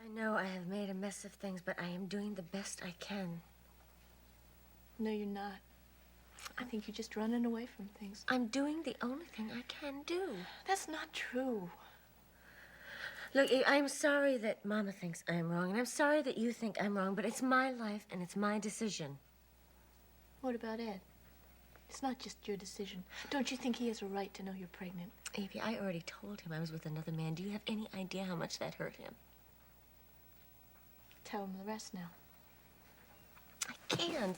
I know I have made a mess of things, but I am doing the best I can. No, you're not. I think you're just running away from things. I'm doing the only thing I can do. That's not true. Look, I'm sorry that Mama thinks I'm wrong, and I'm sorry that you think I'm wrong, but it's my life and it's my decision. What about Ed? It's not just your decision. Don't you think he has a right to know you're pregnant? Evie, I already told him I was with another man. Do you have any idea how much that hurt him? Tell him the rest now. I can't.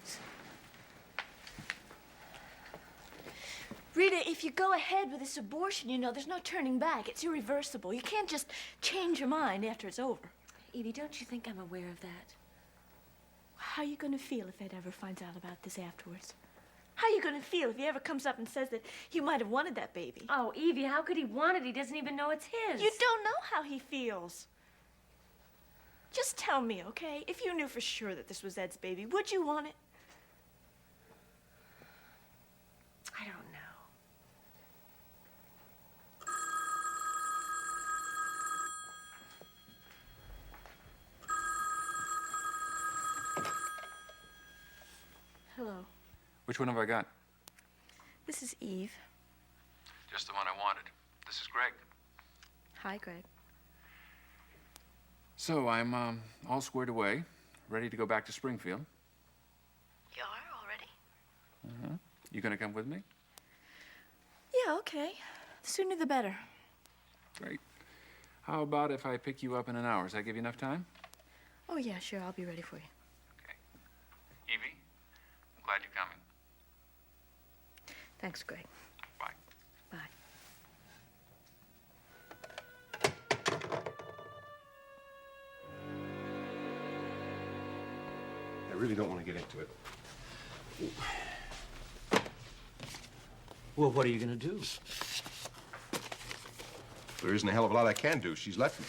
Rita, if you go ahead with this abortion, you know, there's no turning back. It's irreversible. You can't just change your mind after it's over. Evie, don't you think I'm aware of that? How are you going to feel if Ed ever finds out about this afterwards? How are you going to feel if he ever comes up and says that you might have wanted that baby? Oh, Evie, how could he want it? He doesn't even know it's his. You don't know how he feels. Just tell me, okay? If you knew for sure that this was Ed's baby, would you want it? I don't know. Hello. Which one have I got? This is Eve. Just the one I wanted. This is Greg. Hi, Greg. So I'm all squared away, ready to go back to Springfield. You are already? Mm-hmm. You gonna come with me? Yeah, okay. The sooner the better. Great. How about if I pick you up in an hour? Does that give you enough time? Oh, yeah, sure. I'll be ready for you. Okay. Evie, I'm glad you're coming. Thanks, Greg. Bye. Bye. I really don't want to get into it. Well, what are you going to do? There isn't a hell of a lot I can do. She's left me.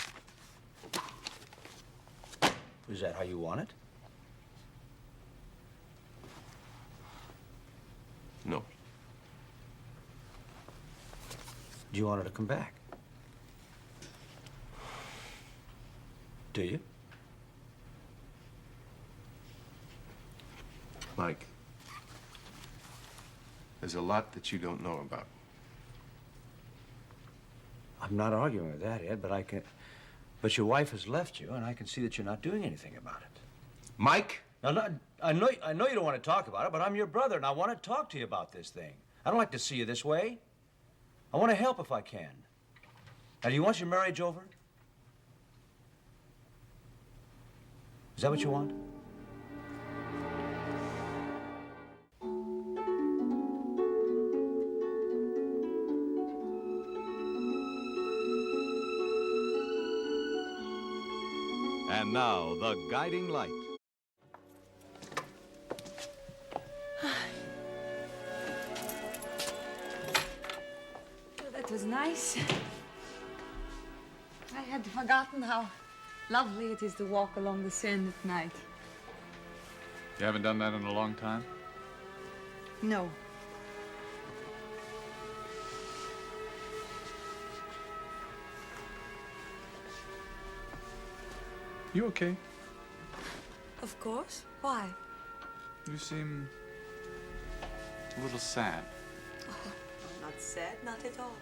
Is that how you want it? No. Do you want her to come back? Do you? Mike, there's a lot that you don't know about. I'm not arguing with that, Ed, but I can... But your wife has left you, and I can see that you're not doing anything about it. Mike? Now, I know you don't want to talk about it, but I'm your brother, and I want to talk to you about this thing. I don't like to see you this way. I want to help if I can. Now, do you want your marriage over? Is that what you want? And now, the guiding light. Well, that was nice. I had forgotten how lovely it is to walk along the Seine at night. You haven't done that in a long time? No. You okay? Of course. Why? You seem a little sad. Oh, not sad, not at all.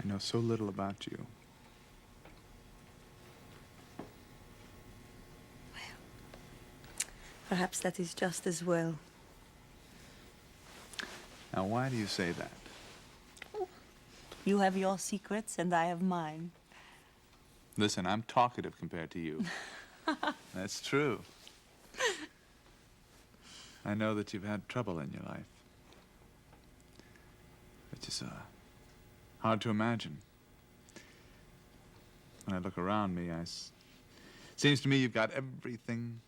I know so little about you. Perhaps that is just as well. Now, why do you say that? You have your secrets and I have mine. Listen, I'm talkative compared to you. That's true. I know that you've had trouble in your life. It's just hard to imagine. When I look around me, seems to me you've got everything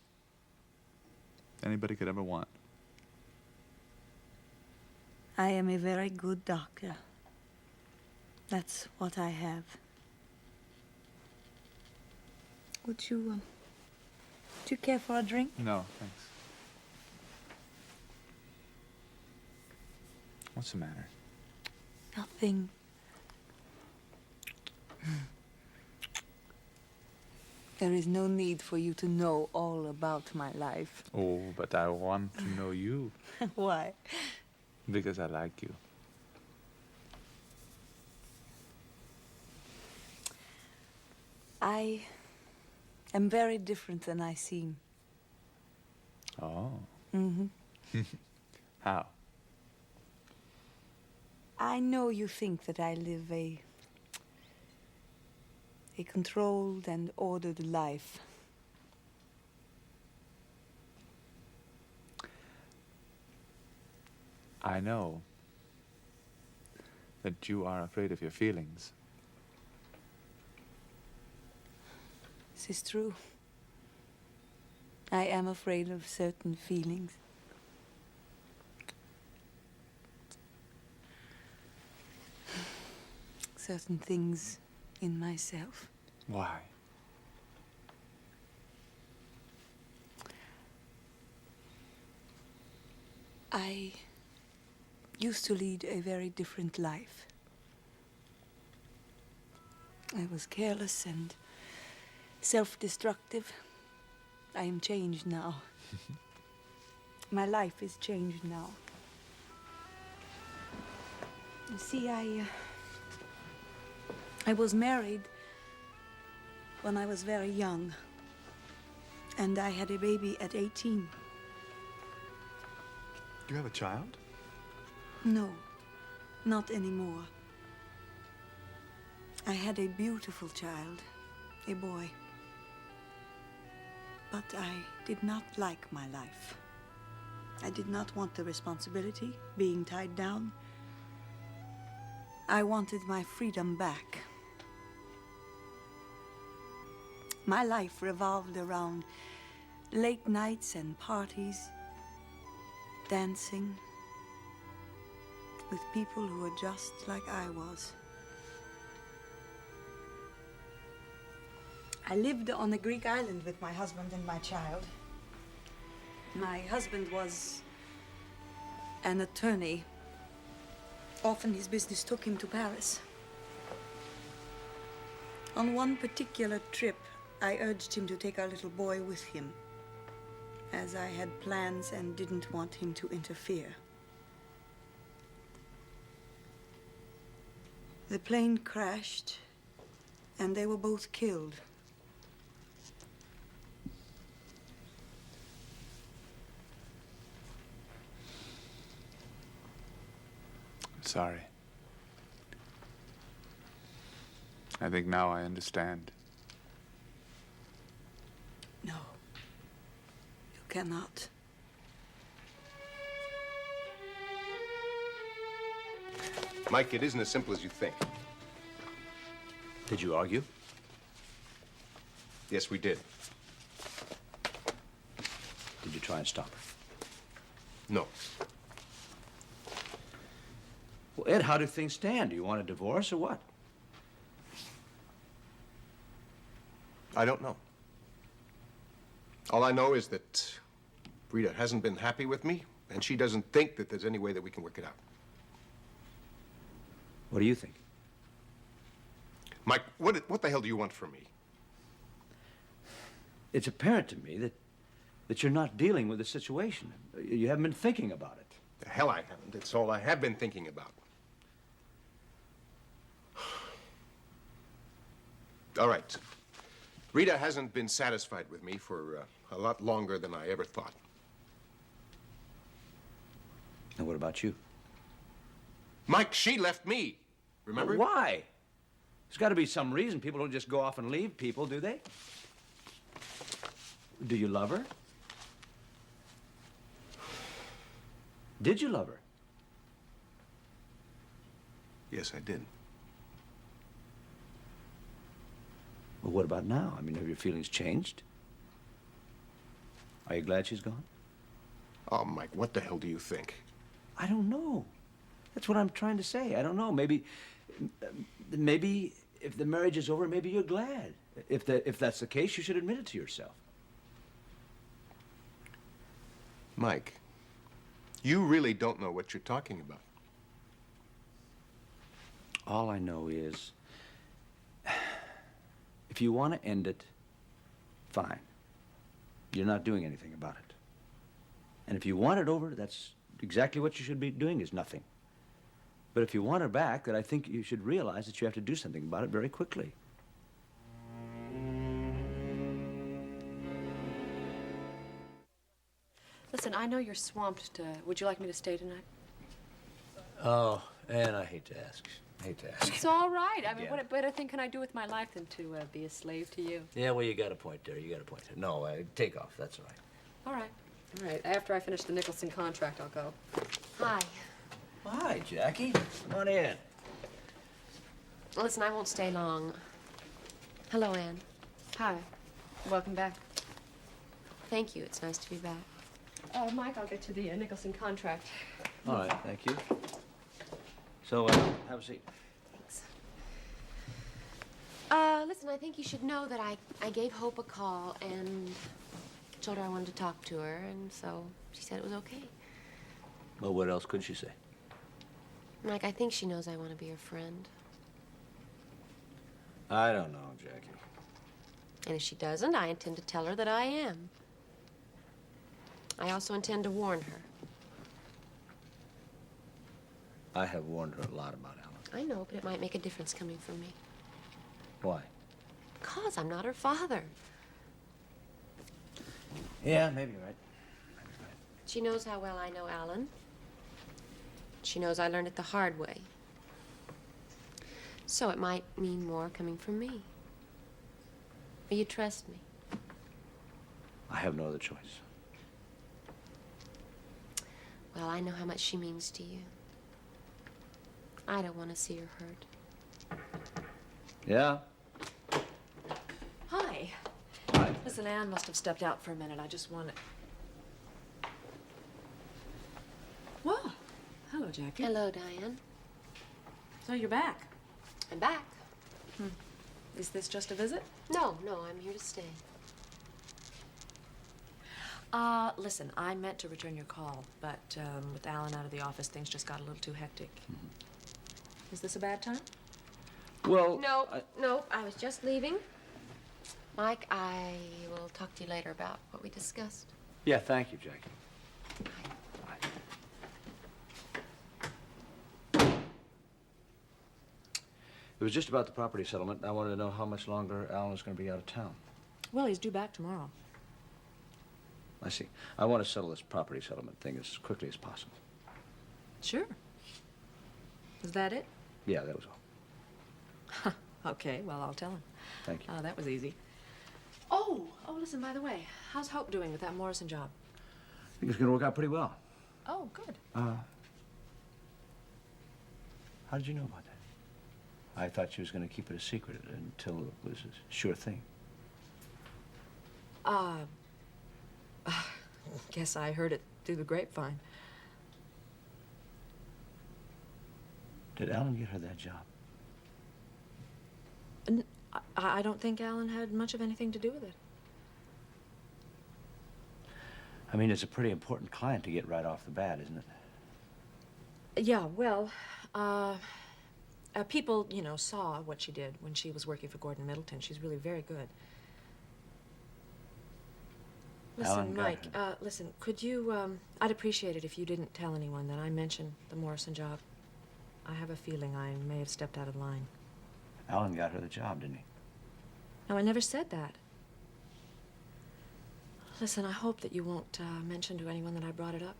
anybody could ever want. I am a very good doctor. That's what I have. Would you care for a drink? No, thanks. What's the matter? Nothing. There is no need for you to know all about my life. Oh, but I want to know you. Why? Because I like you. I am very different than I seem. Oh. Mm-hmm. How? I know you think that I live a controlled and ordered life. I know that you are afraid of your feelings. This is true. I am afraid of certain feelings. Certain things in myself. Why? I used to lead a very different life. I was careless and self-destructive. I am changed now. My life is changed now. You see, I was married when I was very young, and I had a baby at 18. Do you have a child? No, not anymore. I had a beautiful child, a boy. But I did not like my life. I did not want the responsibility, being tied down. I wanted my freedom back. My life revolved around late nights and parties, dancing with people who were just like I was. I lived on a Greek island with my husband and my child. My husband was an attorney. Often his business took him to Paris. On one particular trip, I urged him to take our little boy with him, as I had plans and didn't want him to interfere. The plane crashed, and they were both killed. Sorry. I think now I understand. No, you cannot. Mike, it isn't as simple as you think. Did you argue? Yes, we did. Did you try and stop her? No. Well, Ed, how do things stand? Do you want a divorce or what? I don't know. All I know is that Rita hasn't been happy with me, and she doesn't think that there's any way that we can work it out. What do you think? Mike, what the hell do you want from me? It's apparent to me that you're not dealing with the situation. You haven't been thinking about it. The hell I haven't. It's all I have been thinking about. All right. Rita hasn't been satisfied with me for a lot longer than I ever thought. And what about you? Mike, she left me. Remember? Why? There's got to be some reason. People don't just go off and leave people, do they? Do you love her? Did you love her? Yes, I did. Well, what about now? I mean, have your feelings changed? Are you glad she's gone? Oh, Mike, what the hell do you think? I don't know. That's what I'm trying to say. I don't know. Maybe if the marriage is over, maybe you're glad. If that's the case, you should admit it to yourself. Mike, you really don't know what you're talking about. All I know is, if you want to end it, fine. You're not doing anything about it. And if you want it over, that's exactly what you should be doing, is nothing. But if you want her back, then I think you should realize that you have to do something about it very quickly. Listen, I know you're swamped. Would you like me to stay tonight? Oh, and I hate to ask. It's all right. I mean, Yeah. what better thing can I do with my life than to be a slave to you? Yeah, well, you got a point there. You got a point there. No, take off. That's all right. All right. All right. After I finish the Nicholson contract, I'll go. Hi. Hi, Jackie. Come on in. Listen, I won't stay long. Hello, Anne. Hi. Welcome back. Thank you. It's nice to be back. Mike, I'll get you the Nicholson contract. All right, thank you. So, have a seat. Thanks. Listen, I think you should know that I gave Hope a call and told her I wanted to talk to her, and so she said it was okay. Well, what else could she say? Mike, I think she knows I want to be her friend. I don't know, Jackie. And if she doesn't, I intend to tell her that I am. I also intend to warn her. I have warned her a lot about Alan. I know, but it might make a difference coming from me. Why? Because I'm not her father. Yeah, maybe you're right. She knows how well I know Alan. She knows I learned it the hard way. So it might mean more coming from me. Will you trust me? I have no other choice. Well, I know how much she means to you. I don't want to see her hurt. Yeah? Hi. Hi. Listen, Anne must have stepped out for a minute. I just wanted... Well, hello, Jackie. Hello, Diane. So you're back. I'm back. Is this just a visit? No, I'm here to stay. Listen, I meant to return your call, but with Alan out of the office, things just got a little too hectic. Is this a bad time? Well, No, I was just leaving. Mike, I will talk to you later about what we discussed. yeah, thank you, Jackie. It was just about the property settlement. I wanted to know how much longer Alan was going to be out of town. Well, he's due back tomorrow. I see. I want to settle this property settlement thing as quickly as possible. Sure. Is that it? Yeah, that was all. Okay, well, I'll tell him. Thank you. Oh, that was easy. Oh, listen, by the way, how's Hope doing with that Morrison job? I think it's going to work out pretty well. Oh, good. How did you know about that? I thought she was going to keep it a secret until it was a sure thing. Guess I heard it through the grapevine. Did Alan get her that job? I don't think Alan had much of anything to do with it. I mean, it's a pretty important client to get right off the bat, isn't it? Yeah, well, people, saw what she did when she was working for Gordon Middleton. She's really very good. Alan Listen, got Mike, her. listen, could you, I'd appreciate it if you didn't tell anyone that I mentioned the Morrison job. I have a feeling I may have stepped out of line. Alan got her the job, didn't he? No, I never said that. Listen, I hope that you won't mention to anyone that I brought it up.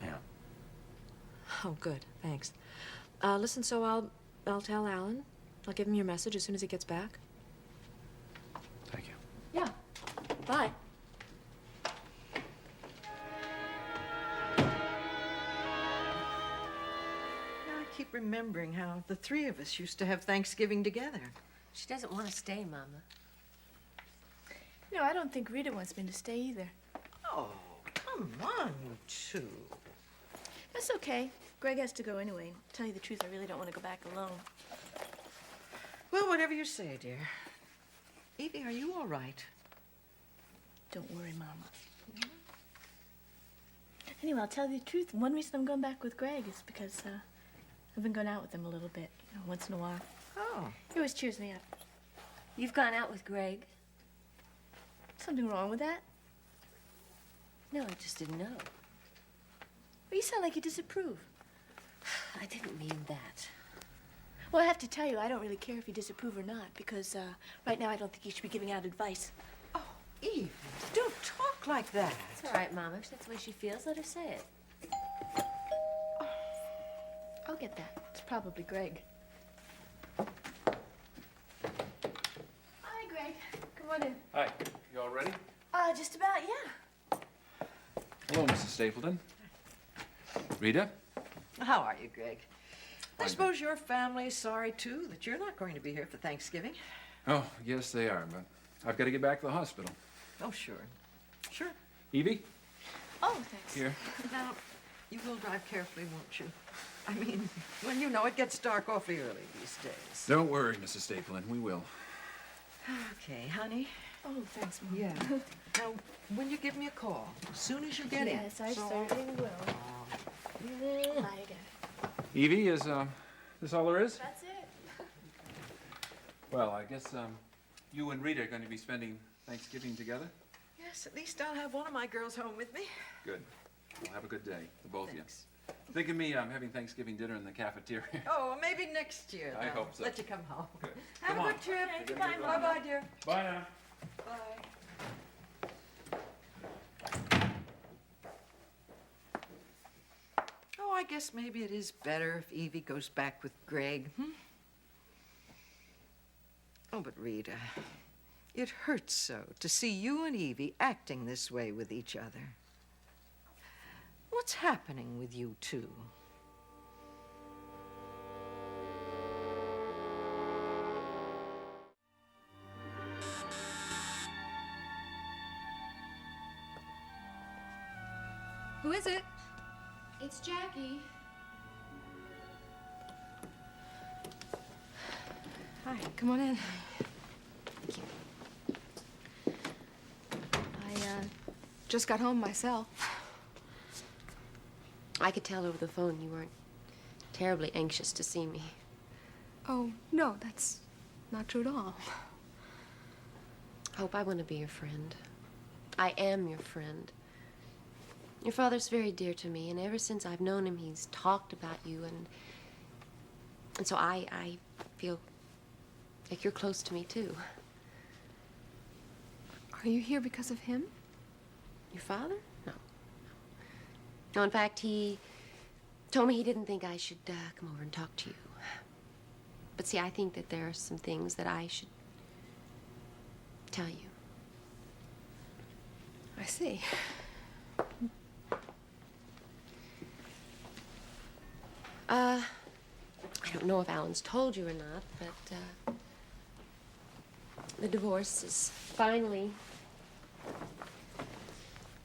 Yeah. Oh, good. Thanks. Listen, so I'll tell Alan. I'll give him your message as soon as he gets back. Thank you. Yeah. Bye. I keep remembering how the three of us used to have Thanksgiving together. She doesn't want to stay, Mama. No, I don't think Rita wants me to stay either. Oh, come on, you two. That's okay. Greg has to go anyway. To tell you the truth, I really don't want to go back alone. Well, whatever you say, dear. Evie, are you all right? Don't worry, Mama. Anyway, I'll tell you the truth. One reason I'm going back with Greg is because I've been going out with him a little bit, once in a while. Oh. He always cheers me up. You've gone out with Greg? Something wrong with that? No, I just didn't know. Well, you sound like you disapprove. I didn't mean that. Well, I have to tell you, I don't really care if you disapprove or not, because right now I don't think you should be giving out advice. Oh, Evie, don't talk like that. It's all right, Mama. If that's the way she feels, let her say it. I'll get that. It's probably Greg. Hi, Greg. Come on in. Hi. You all ready? Just about, yeah. Hello, Mrs. Stapleton. Rita? How are you, Greg? I suppose your family's sorry, too, that you're not going to be here for Thanksgiving. Oh, yes, they are, but I've got to get back to the hospital. Oh, sure. Sure. Evie? Oh, thanks. Here. Now, you will drive carefully, won't you? I mean, when you know it gets dark awfully early these days. Don't worry, Mrs. Stapleton. We will. Okay, honey. Oh, thanks, Mom. Yeah. Now, when you give me a call, as soon as you get in. Yes, I certainly will. Bye again. Evie, is this all there is? That's it. Well, I guess you and Rita are going to be spending Thanksgiving together? Yes, at least I'll have one of my girls home with me. Good. Well, have a good day, the both Thanks. of you. Think of me having Thanksgiving dinner in the cafeteria. Oh, maybe next year. I now. hope so. Let you come home. Good. Have Come a on. good trip. Okay, goodbye, Mom. Bye-bye, dear. Bye now. Bye. Oh, I guess maybe it is better if Evie goes back with Greg. Oh, but Rita, it hurts so to see you and Evie acting this way with each other. What's happening with you two? Who is it? It's Jackie. Hi, come on in. I just got home myself. I could tell over the phone you weren't terribly anxious to see me. Oh, no, that's not true at all. Hope, I want to be your friend. I am your friend. Your father's very dear to me, and ever since I've known him, he's talked about you, and so I feel like you're close to me, too. Are you here because of him? Your father? No. No, in fact, he told me he didn't think I should come over and talk to you. But see, I think that there are some things that I should tell you. I see. I don't know if Alan's told you or not, but the divorce is finally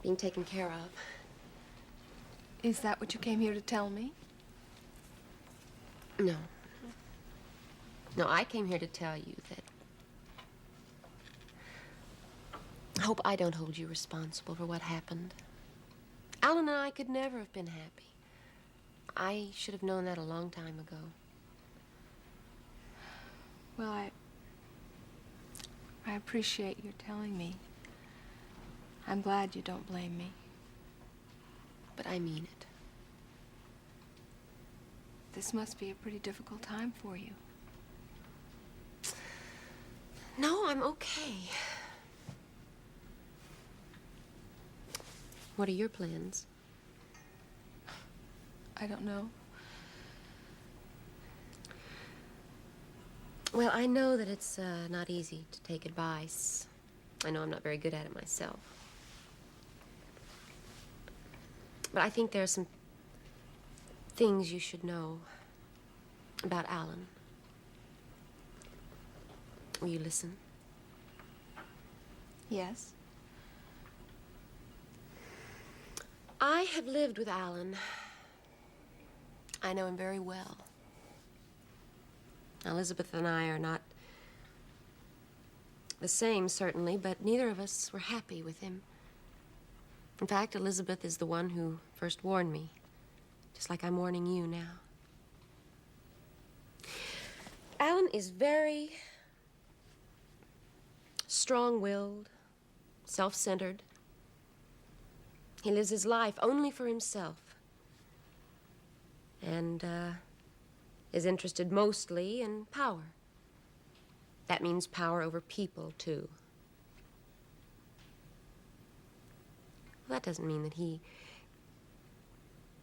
being taken care of. Is that what you came here to tell me? No. No, I came here to tell you that I hope I don't hold you responsible for what happened. Alan and I could never have been happy. I should have known that a long time ago. Well, I appreciate your telling me. I'm glad you don't blame me. But I mean it. This must be a pretty difficult time for you. No, I'm okay. What are your plans? I don't know. Well, I know that it's not easy to take advice. I know I'm not very good at it myself. But I think there are some things you should know about Alan. Will you listen? Yes. I have lived with Alan I know him very well. Now, Elizabeth and I are not the same, certainly, but neither of us were happy with him. In fact, Elizabeth is the one who first warned me, just like I'm warning you now. Alan is very strong-willed, self-centered. He lives his life only for himself, and is interested mostly in power. That means power over people, too. Well, that doesn't mean that he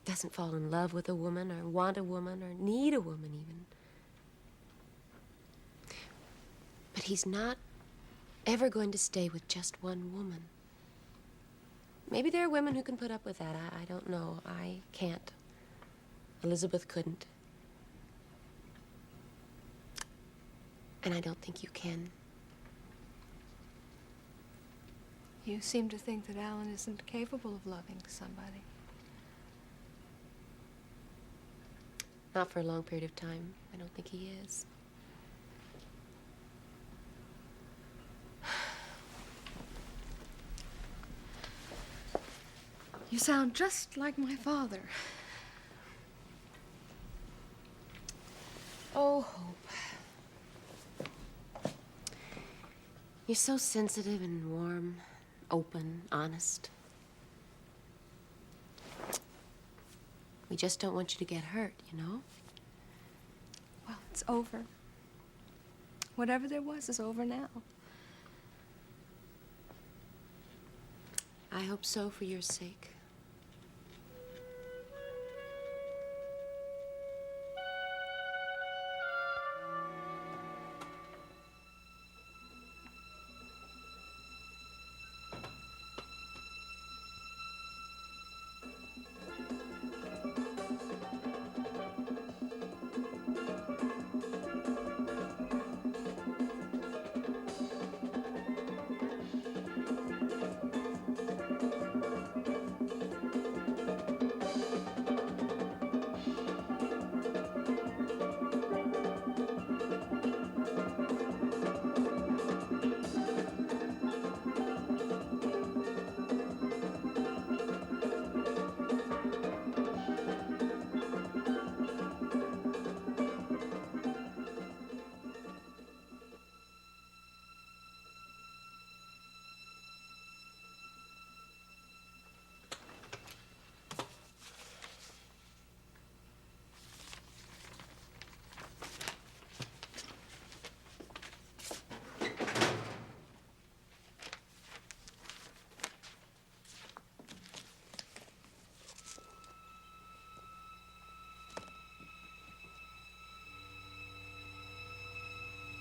doesn't fall in love with a woman, or want a woman, or need a woman, even. But he's not ever going to stay with just one woman. Maybe there are women who can put up with that. I don't know. I can't. Elizabeth couldn't. And I don't think you can. You seem to think that Alan isn't capable of loving somebody. Not for a long period of time. I don't think he is. You sound just like my father. Oh, Hope. You're so sensitive and warm, open, honest. We just don't want you to get hurt, you know? Well, it's over. Whatever there was is over now. I hope so, for your sake.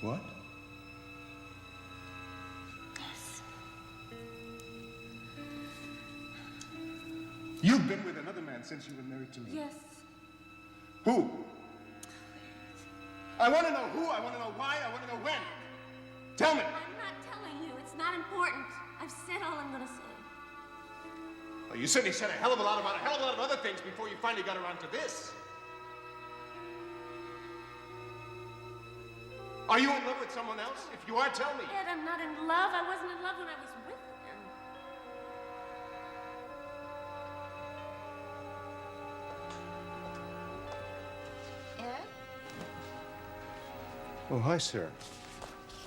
What? Yes. You've been with another man since you were married to me. Yes. Who? I want to know who, I want to know why, I want to know when. Tell me. I'm not telling you. It's not important. I've said all I'm going to say. Well, you certainly said a hell of a lot about a hell of a lot of other things before you finally got around to this. Are you in love with someone else? If you are, tell me. Ed, I'm not in love. I wasn't in love when I was with him. Ed? Oh, hi, Sarah.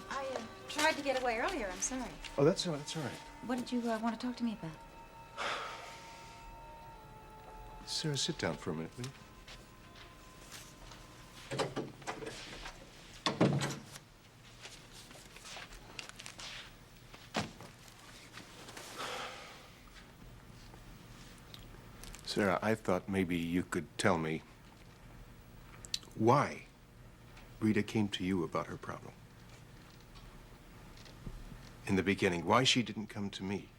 I tried to get away earlier. I'm sorry. Oh, that's all right, that's all right. What did you want to talk to me about? Sarah, sit down for a minute, will you? Sarah, I thought maybe you could tell me why Rita came to you about her problem. In the beginning, why she didn't come to me.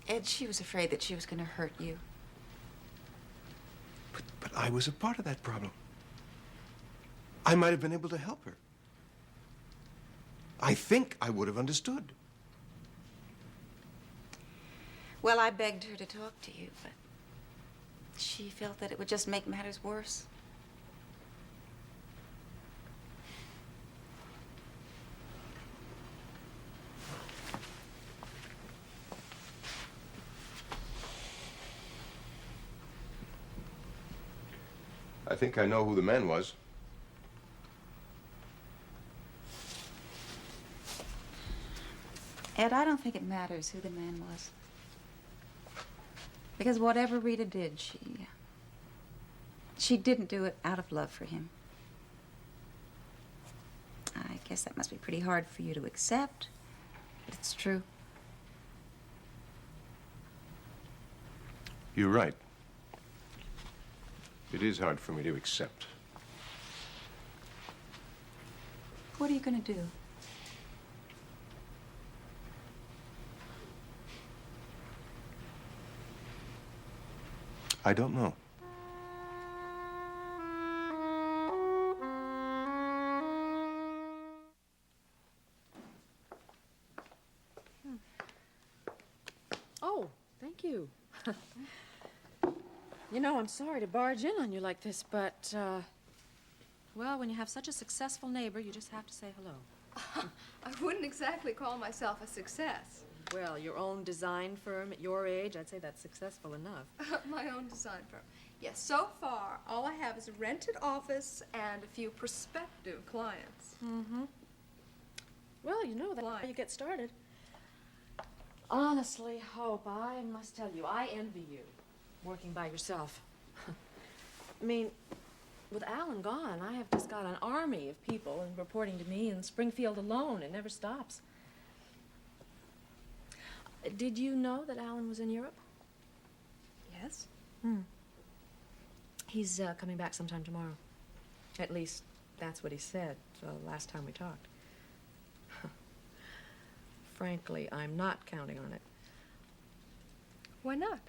Ed, she was afraid that she was going to hurt you. But I was a part of that problem. I might have been able to help her. I think I would have understood. Well, I begged her to talk to you, but She felt that it would just make matters worse. I think I know who the man was. Ed, I don't think it matters who the man was. Because whatever Rita did, she didn't do it out of love for him. I guess that must be pretty hard for you to accept, but it's true. You're right. It is hard for me to accept. What are you going to do? I don't know. Oh, thank you. You know, I'm sorry to barge in on you like this, but, well, when you have such a successful neighbor, you just have to say hello. I wouldn't exactly call myself a success. Well, your own design firm at your age, I'd say that's successful enough. My own design firm. Yes, so far, all I have is a rented office and a few prospective clients. Mm-hmm. Well, you know, that's how you get started. Honestly, Hope, I must tell you, I envy you, working by yourself. I mean, with Alan gone, I have just got an army of people and reporting to me in Springfield alone. It never stops. Did you know that Alan was in Europe? Yes? He's coming back sometime tomorrow. At least, that's what he said the last time we talked. Frankly, I'm not counting on it. Why not?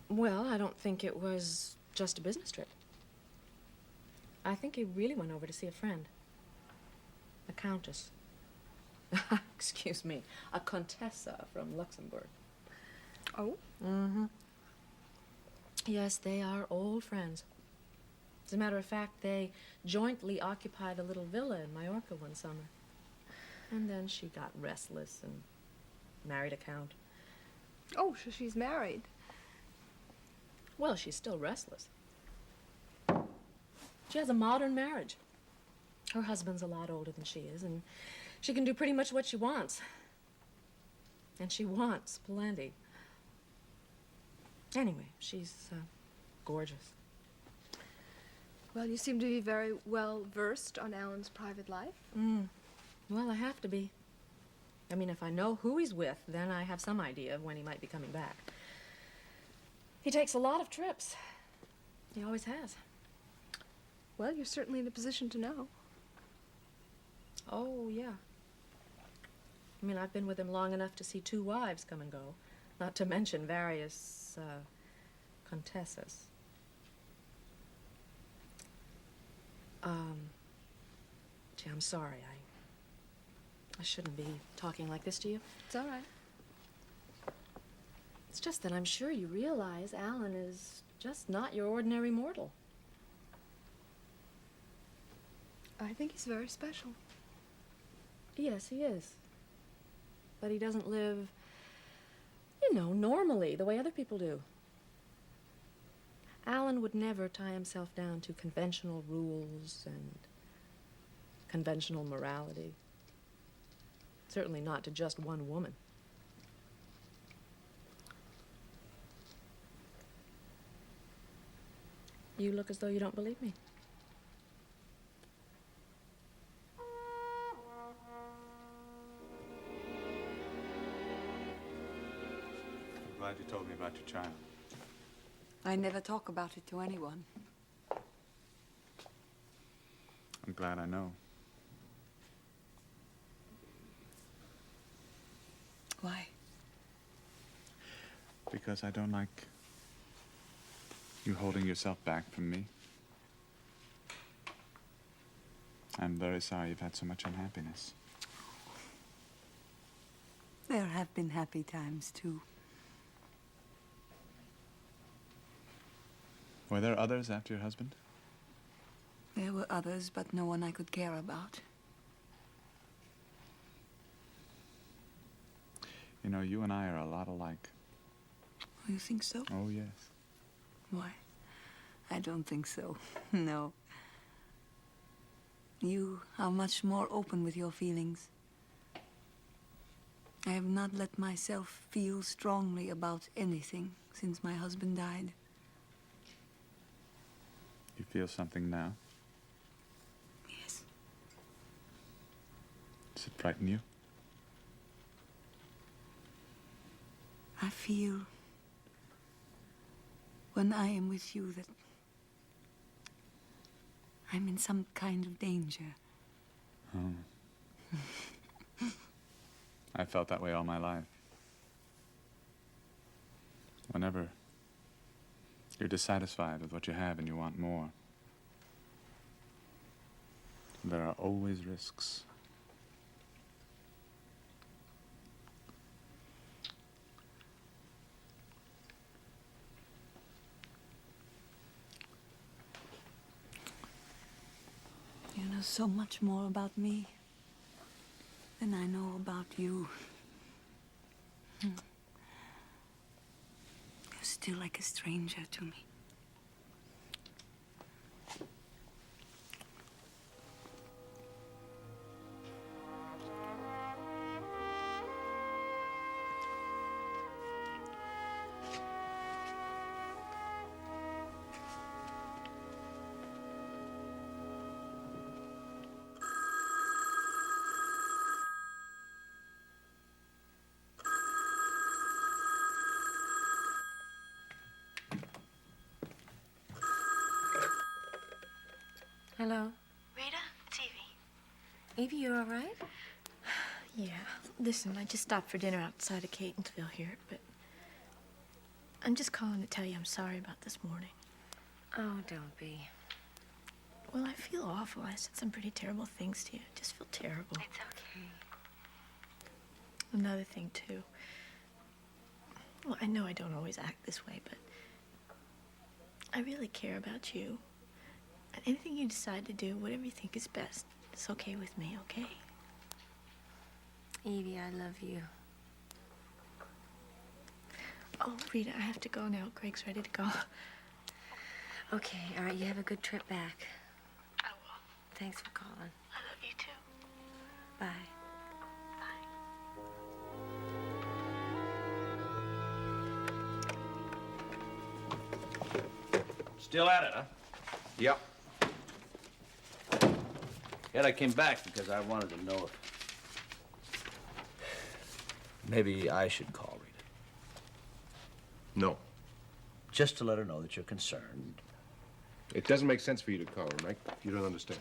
Well, I don't think it was just a business trip. I think he really went over to see a friend. A countess. Excuse me, a contessa from Luxembourg. Oh? Mm-hmm. Yes, they are old friends. As a matter of fact, they jointly occupied a little villa in Mallorca one summer. And then she got restless and married a count. Oh, so she's married. Well, she's still restless. She has a modern marriage. Her husband's a lot older than she is, and she can do pretty much what she wants. And she wants plenty. Anyway, she's gorgeous. Well, you seem to be very well versed on Alan's private life. Well, I have to be. I mean, if I know who he's with, then I have some idea of when he might be coming back. He takes a lot of trips. He always has. Well, you're certainly in a position to know. Oh, yeah. I mean, I've been with him long enough to see 2 wives come and go, not to mention various contessas. Gee, I'm sorry. I shouldn't be talking like this to you. It's all right. It's just that I'm sure you realize Alan is just not your ordinary mortal. I think he's very special. Yes, he is. But he doesn't live, you know, normally, the way other people do. Alan would never tie himself down to conventional rules and conventional morality. Certainly not to just one woman. You look as though you don't believe me. I'm glad you told me about your child. I never talk about it to anyone. I'm glad I know. Why? Because I don't like you holding yourself back from me. I'm very sorry you've had so much unhappiness. There have been happy times, too. Were there others after your husband? There were others, but no one I could care about. You know, you and I are a lot alike. Oh, you think so? Oh, yes. Why? I don't think so. No. You are much more open with your feelings. I have not let myself feel strongly about anything since my husband died. You feel something now? Yes. Does it frighten you? I feel when I am with you that I'm in some kind of danger. Oh. I felt that way all my life. Whenever you're dissatisfied with what you have and you want more, there are always risks. You know so much more about me than I know about you. You're still like a stranger to me. Hello? Rita, it's Evie. Evie, you all right? Yeah. Listen, I just stopped for dinner outside of Catonsville here, but I'm just calling to tell you I'm sorry about this morning. Oh, don't be. Well, I feel awful. I said some pretty terrible things to you. I just feel terrible. It's okay. Another thing, too. Well, I know I don't always act this way, but I really care about you. And anything you decide to do, whatever you think is best, it's okay with me, okay? Evie, I love you. Oh, Rita, I have to go now. Greg's ready to go. Okay, all right, you have a good trip back. I will. Thanks for calling. I love you, too. Bye. Still at it, huh? Yep. Yet I came back because I wanted to know if maybe I should call Rita. No. Just to let her know that you're concerned. It doesn't make sense for you to call her, Mike. You don't understand.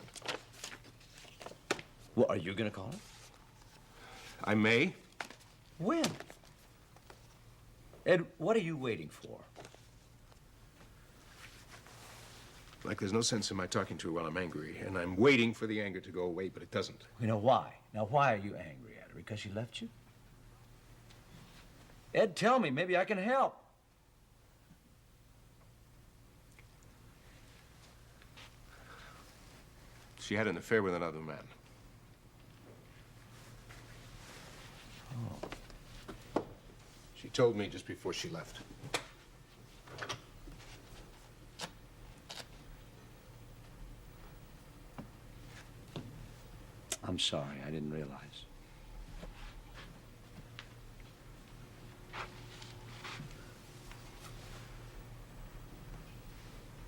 Well, are you going to call her? I may. When? Ed, what are you waiting for? Like, there's no sense in my talking to her while I'm angry, and I'm waiting for the anger to go away, but it doesn't. You know why? Now, why are you angry at her? Because she left you? Ed, tell me. Maybe I can help. She had an affair with another man. Oh. She told me just before she left. I'm sorry. I didn't realize.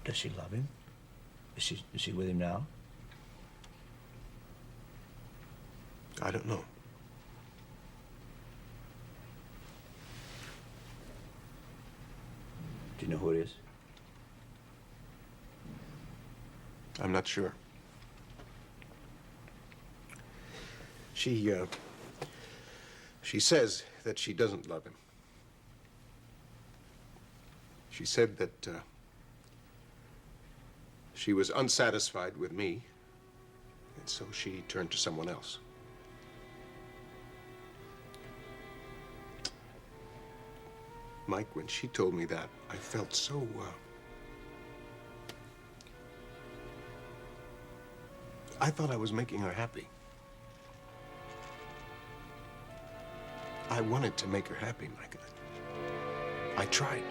Does she love him? Is she with him now? I don't know. Do you know who it is? I'm not sure. She says that she doesn't love him. She said that she was unsatisfied with me, and so she turned to someone else. Mike, when she told me that, I felt so I thought I was making her happy. I wanted to make her happy, Micah. I tried.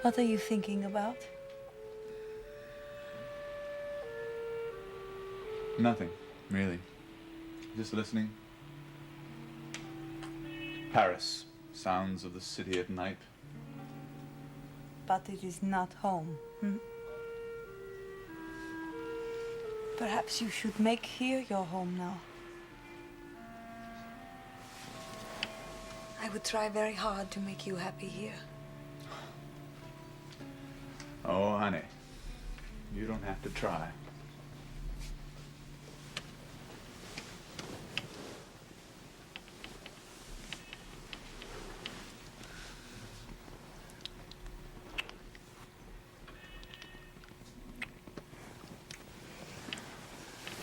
What are you thinking about? Nothing, really. Just listening. Paris. Sounds of the city at night. But it is not home. Perhaps you should make here your home now. I would try very hard to make you happy here. Oh, honey. You don't have to try.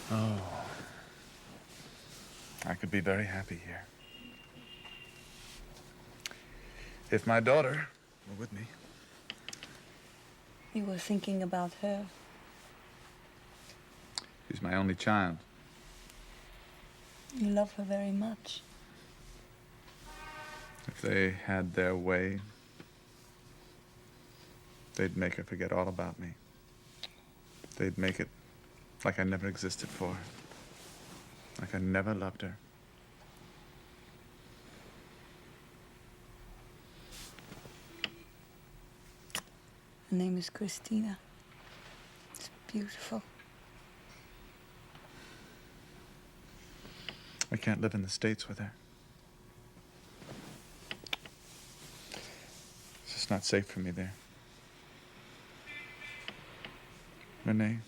Oh. I could be very happy here. If my daughter were with me. You were thinking about her. She's my only child. You love her very much. If they had their way, they'd make her forget all about me. They'd make it like I never existed for her. Like I never loved her. Her name is Christina. It's beautiful. I can't live in the States with her. It's just not safe for me there. Renee,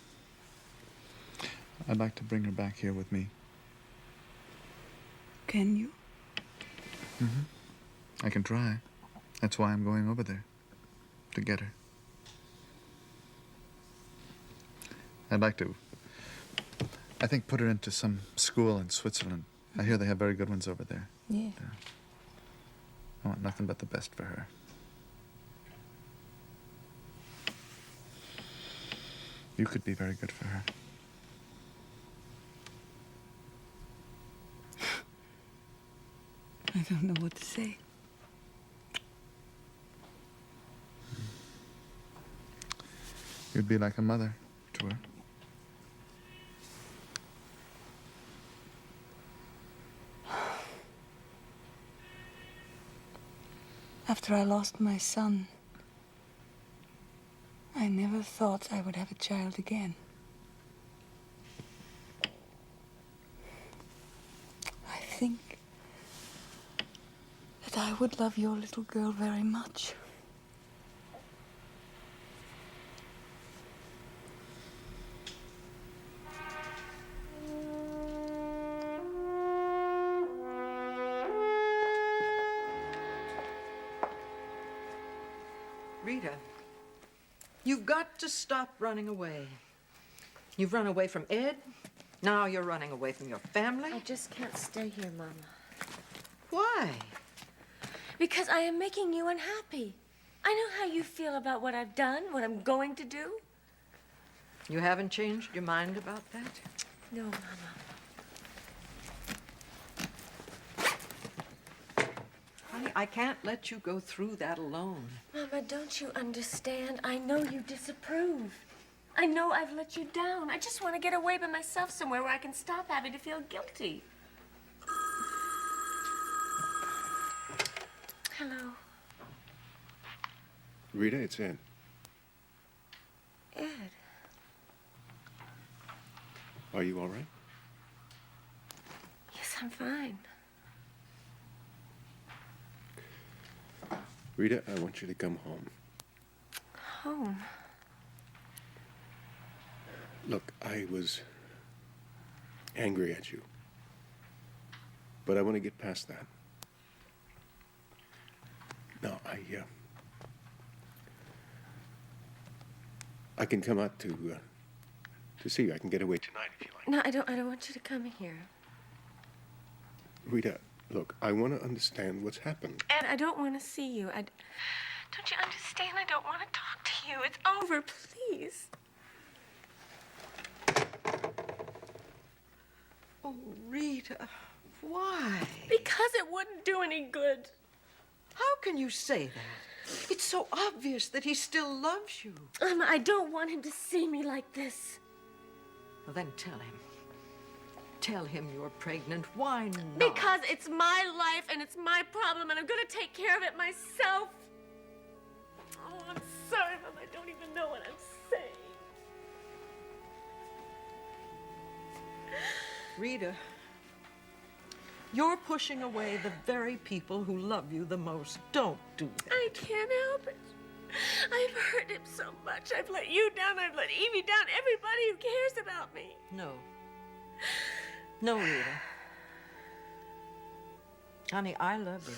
I'd like to bring her back here with me. Can you? I can try. That's why I'm going over there. To get her. I'd like to, I think, put her into some school in Switzerland. I hear they have very good ones over there. Yeah. I want nothing but the best for her. You could be very good for her. I don't know what to say. You'd be like a mother to her. After I lost my son, I never thought I would have a child again. I think that I would love your little girl very much. Rita, you've got to stop running away. You've run away from Ed. Now you're running away from your family. I just can't stay here, Mama. Why? Because I am making you unhappy. I know how you feel about what I've done, what I'm going to do. You haven't changed your mind about that? No, Mama. Honey, I can't let you go through that alone. Mama, don't you understand? I know you disapprove. I know I've let you down. I just want to get away by myself somewhere where I can stop having to feel guilty. Hello. Rita, it's Ed. Ed. Are you all right? Yes, I'm fine. Rita, I want you to come home. Home? Look, I was angry at you. But I want to get past that. No, I can come out to see you. I can get away tonight if you like. No, I don't want you to come here. Rita, look, I want to understand what's happened. Ed, I don't want to see you. Don't you understand? I don't want to talk to you. It's over, please. Oh, Rita, why? Because it wouldn't do any good. How can you say that? It's so obvious that he still loves you. I don't want him to see me like this. Well, then tell him. Tell him you're pregnant. Why not? Because it's my life and it's my problem and I'm going to take care of it myself. Oh, I'm sorry, Mom. I don't even know what I'm saying. Rita, you're pushing away the very people who love you the most. Don't do that. I can't help it. I've hurt him so much. I've let you down. I've let Evie down. Everybody who cares about me. No. No, Rita. Honey, I love you.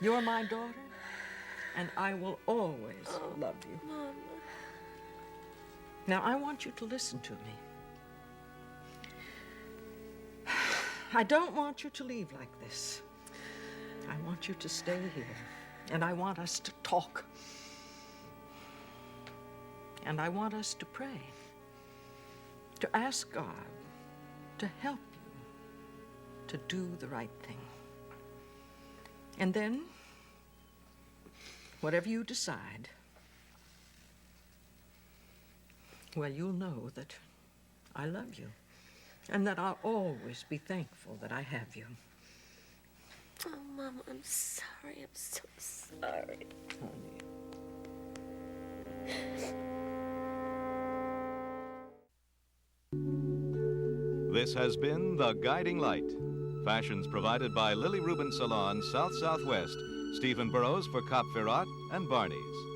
You're my daughter, and I will always love you. Mom. Now, I want you to listen to me. I don't want you to leave like this. I want you to stay here, and I want us to talk. And I want us to pray, to ask God to help you to do the right thing. And then, whatever you decide, well, you'll know that I love you and that I'll always be thankful that I have you. Oh, Mom, I'm sorry. I'm so sorry. Honey. This has been The Guiding Light. Fashions provided by Lily Rubin Salon, South Southwest, Stephen Burrows for Cop Ferrat and Barney's.